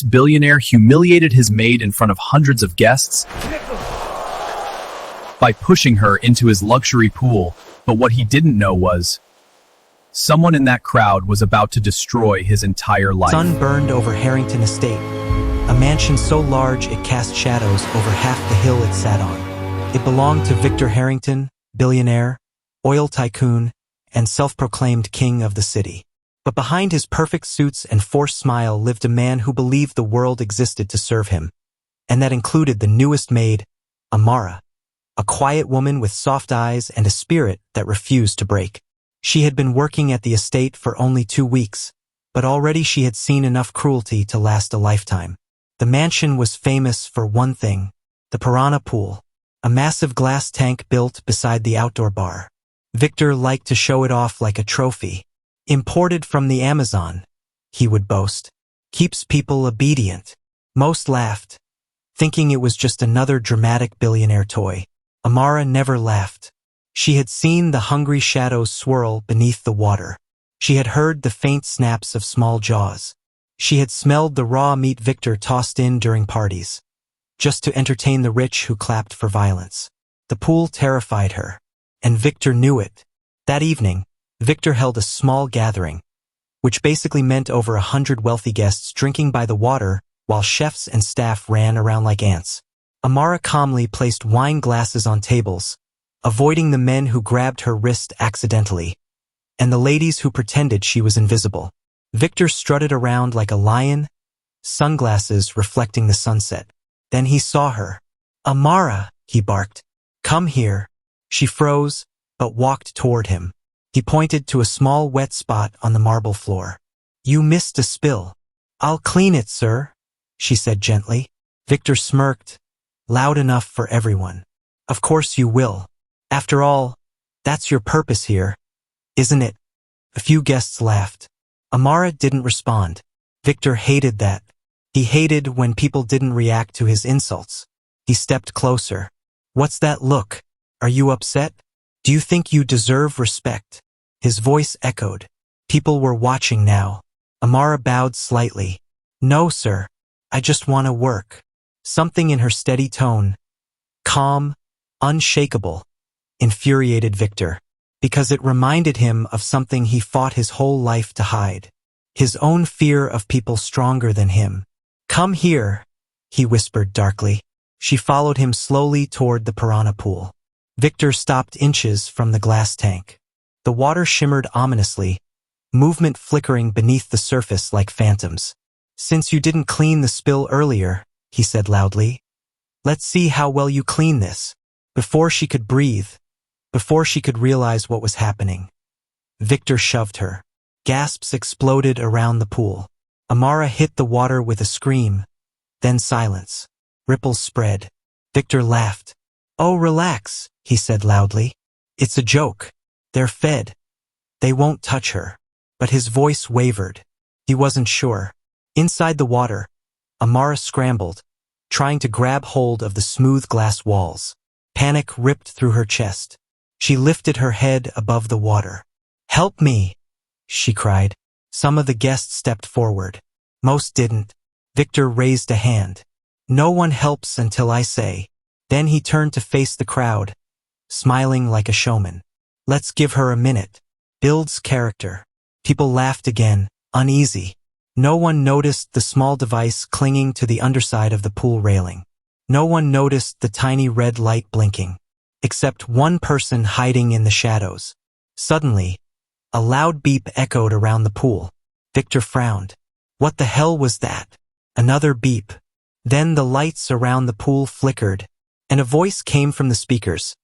billionaire humiliated his maid in front of hundreds of guests by pushing her into his luxury pool, but what he didn't know was someone in that crowd was about to destroy his entire life. Sun burned over Harrington Estate, a mansion so large it cast shadows over half the hill it sat on. It belonged to Victor Harrington, billionaire, oil tycoon, and self-proclaimed king of the city. But behind his perfect suits and forced smile lived a man who believed the world existed to serve him, and that included the newest maid, Amara, a quiet woman with soft eyes and a spirit that refused to break. She had been working at the estate for only 2 weeks, but already she had seen enough cruelty to last a lifetime. The mansion was famous for one thing, the piranha pool, a massive glass tank built beside the outdoor bar. Victor liked to show it off like a trophy. Imported from the Amazon, he would boast. Keeps people obedient. Most laughed, thinking it was just another dramatic billionaire toy. Amara never laughed. She had seen the hungry shadows swirl beneath the water. She had heard the faint snaps of small jaws. She had smelled the raw meat Victor tossed in during parties, just to entertain the rich who clapped for violence. The pool terrified her, and Victor knew it. That evening, Victor held a small gathering, which basically meant over 100 wealthy guests drinking by the water while chefs and staff ran around like ants. Amara calmly placed wine glasses on tables, avoiding the men who grabbed her wrist accidentally, and the ladies who pretended she was invisible. Victor strutted around like a lion, sunglasses reflecting the sunset. Then he saw her. "Amara," he barked. "Come here." She froze, but walked toward him. He pointed to a small wet spot on the marble floor. "You missed a spill." "I'll clean it, sir," she said gently. Victor smirked, loud enough for everyone. "Of course you will. After all, that's your purpose here, isn't it?" A few guests laughed. Amara didn't respond. Victor hated that. He hated when people didn't react to his insults. He stepped closer. "What's that look? Are you upset? Do you think you deserve respect?" His voice echoed. People were watching now. Amara bowed slightly. "No, sir. I just want to work." Something in her steady tone, calm, unshakable, infuriated Victor, because it reminded him of something he fought his whole life to hide. His own fear of people stronger than him. "Come here," he whispered darkly. She followed him slowly toward the piranha pool. Victor stopped inches from the glass tank. The water shimmered ominously, movement flickering beneath the surface like phantoms. "Since you didn't clean the spill earlier," he said loudly, "let's see how well you clean this." Before she could breathe, before she could realize what was happening, Victor shoved her. Gasps exploded around the pool. Amara hit the water with a scream, then silence. Ripples spread. Victor laughed. "Oh, relax," he said loudly. "It's a joke. They're fed. They won't touch her." But his voice wavered. He wasn't sure. Inside the water, Amara scrambled, trying to grab hold of the smooth glass walls. Panic ripped through her chest. She lifted her head above the water. "Help me," she cried. Some of the guests stepped forward. Most didn't. Victor raised a hand. "No one helps until I say." Then he turned to face the crowd, smiling like a showman. "Let's give her a minute." Builds character. People laughed again, uneasy. No one noticed the small device clinging to the underside of the pool railing. No one noticed the tiny red light blinking, except one person hiding in the shadows. Suddenly, a loud beep echoed around the pool. Victor frowned. What the hell was that? Another beep. Then the lights around the pool flickered, and a voice came from the speakers.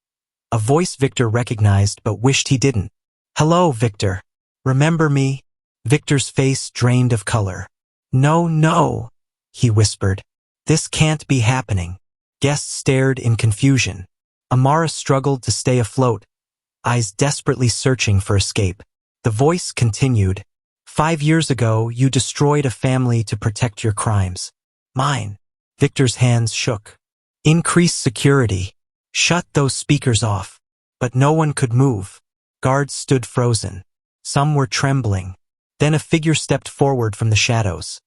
A voice Victor recognized but wished he didn't. "Hello, Victor. Remember me?" Victor's face drained of color. No, he whispered. "This can't be happening." Guests stared in confusion. Amara struggled to stay afloat, eyes desperately searching for escape. The voice continued. "5 years ago, you destroyed a family to protect your crimes. Mine." Victor's hands shook. "Increase security. Shut those speakers off." But no one could move. Guards stood frozen. Some were trembling. Then a figure stepped forward from the shadows.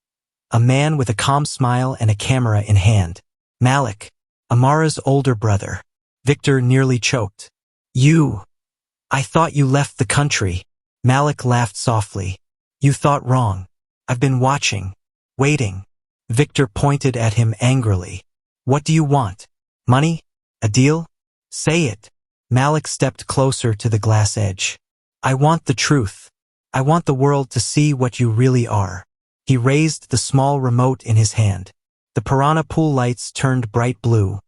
a man with a calm smile and a camera in hand. Malik, Amara's older brother. Victor nearly choked. I thought you left the country. Malik laughed softly. You thought wrong. I've been watching, waiting. Victor pointed at him angrily. What do you want? Money? A deal? Say it. Malik stepped closer to the glass edge. I want the truth. I want the world to see what you really are. He raised the small remote in his hand. The piranha pool lights turned bright blue,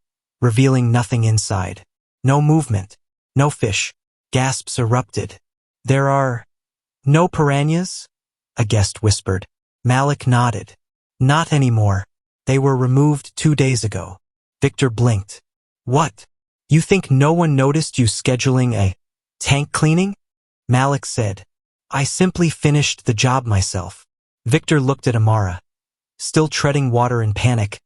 revealing nothing inside. No movement. No fish. Gasps erupted. There are no piranhas? A guest whispered. Malik nodded. Not anymore. They were removed 2 days ago. Victor blinked. What? You think no one noticed you scheduling a tank cleaning? Malik said. I simply finished the job myself. Victor looked at Amara, still treading water in panic,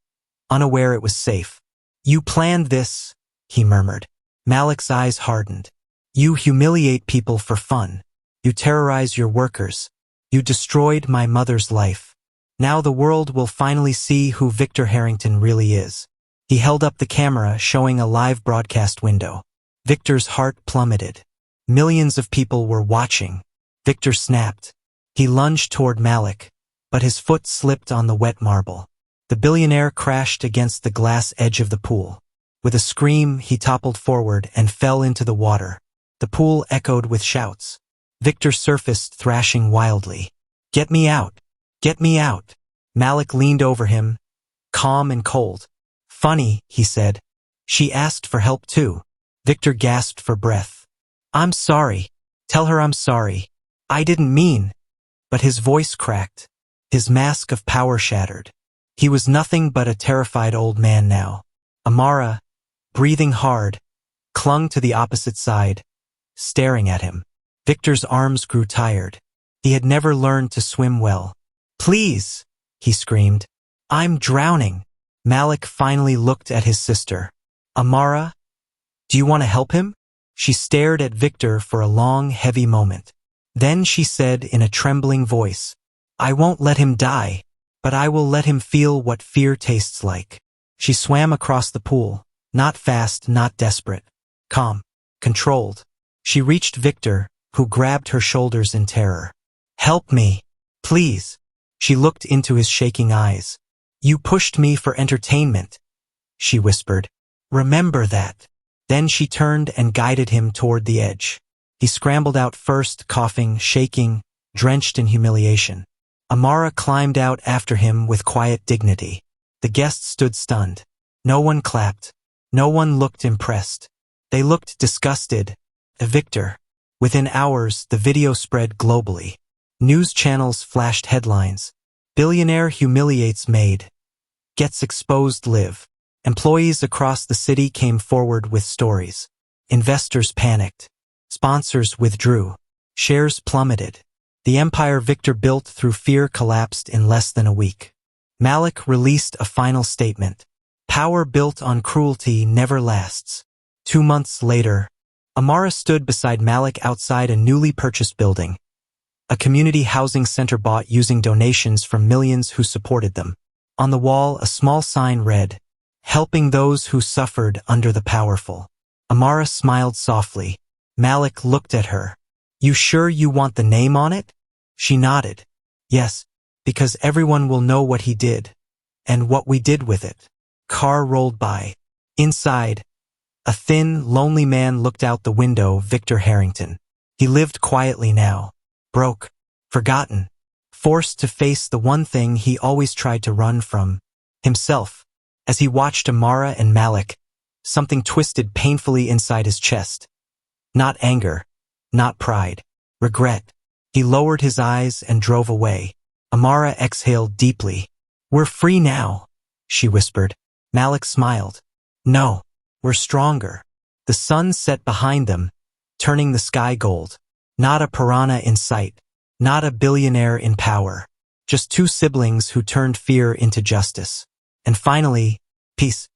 unaware it was safe. You planned this, he murmured. Malik's eyes hardened. You humiliate people for fun. You terrorize your workers. You destroyed my mother's life. Now the world will finally see who Victor Harrington really is. He held up the camera, showing a live broadcast window. Victor's heart plummeted. Millions of people were watching. Victor snapped. He lunged toward Malik, but his foot slipped on the wet marble. The billionaire crashed against the glass edge of the pool. With a scream, he toppled forward and fell into the water. The pool echoed with shouts. Victor surfaced, thrashing wildly. Get me out! Get me out! Malik leaned over him, calm and cold. Funny, he said. She asked for help too. Victor gasped for breath. I'm sorry. Tell her I'm sorry. I didn't mean. But his voice cracked. His mask of power shattered. He was nothing but a terrified old man now. Amara, breathing hard, clung to the opposite side, staring at him. Victor's arms grew tired. He had never learned to swim well. Please, he screamed. I'm drowning. Malik finally looked at his sister. Amara, do you want to help him? She stared at Victor for a long, heavy moment. Then she said in a trembling voice, I won't let him die, but I will let him feel what fear tastes like. She swam across the pool, not fast, not desperate. Calm, controlled. She reached Victor, who grabbed her shoulders in terror. Help me, please. She looked into his shaking eyes. You pushed me for entertainment, she whispered. Remember that. Then she turned and guided him toward the edge. He scrambled out first, coughing, shaking, drenched in humiliation. Amara climbed out after him with quiet dignity. The guests stood stunned. No one clapped. No one looked impressed. They looked disgusted. Victor. Within hours, the video spread globally. News channels flashed headlines. Billionaire humiliates maid. Gets exposed live. Employees across the city came forward with stories. Investors panicked. Sponsors withdrew. Shares plummeted. The empire Victor built through fear collapsed in less than a week. Malik released a final statement. Power built on cruelty never lasts. 2 months later, Amara stood beside Malik outside a newly purchased building. A community housing center bought using donations from millions who supported them. On the wall, a small sign read, Helping those who suffered under the powerful. Amara smiled softly. Malik looked at her. You sure you want the name on it? She nodded. Yes, because everyone will know what he did, and what we did with it. Car rolled by. Inside, a thin, lonely man looked out the window. Victor Harrington. He lived quietly now. Broke. Forgotten. Forced to face the one thing he always tried to run from. Himself. As he watched Amara and Malik, something twisted painfully inside his chest. Not anger. Not pride. Regret. He lowered his eyes and drove away. Amara exhaled deeply. We're free now, she whispered. Malik smiled. No, we're stronger. The sun set behind them, turning the sky gold. Not a piranha in sight. Not a billionaire in power. Just 2 siblings who turned fear into justice. And finally, peace.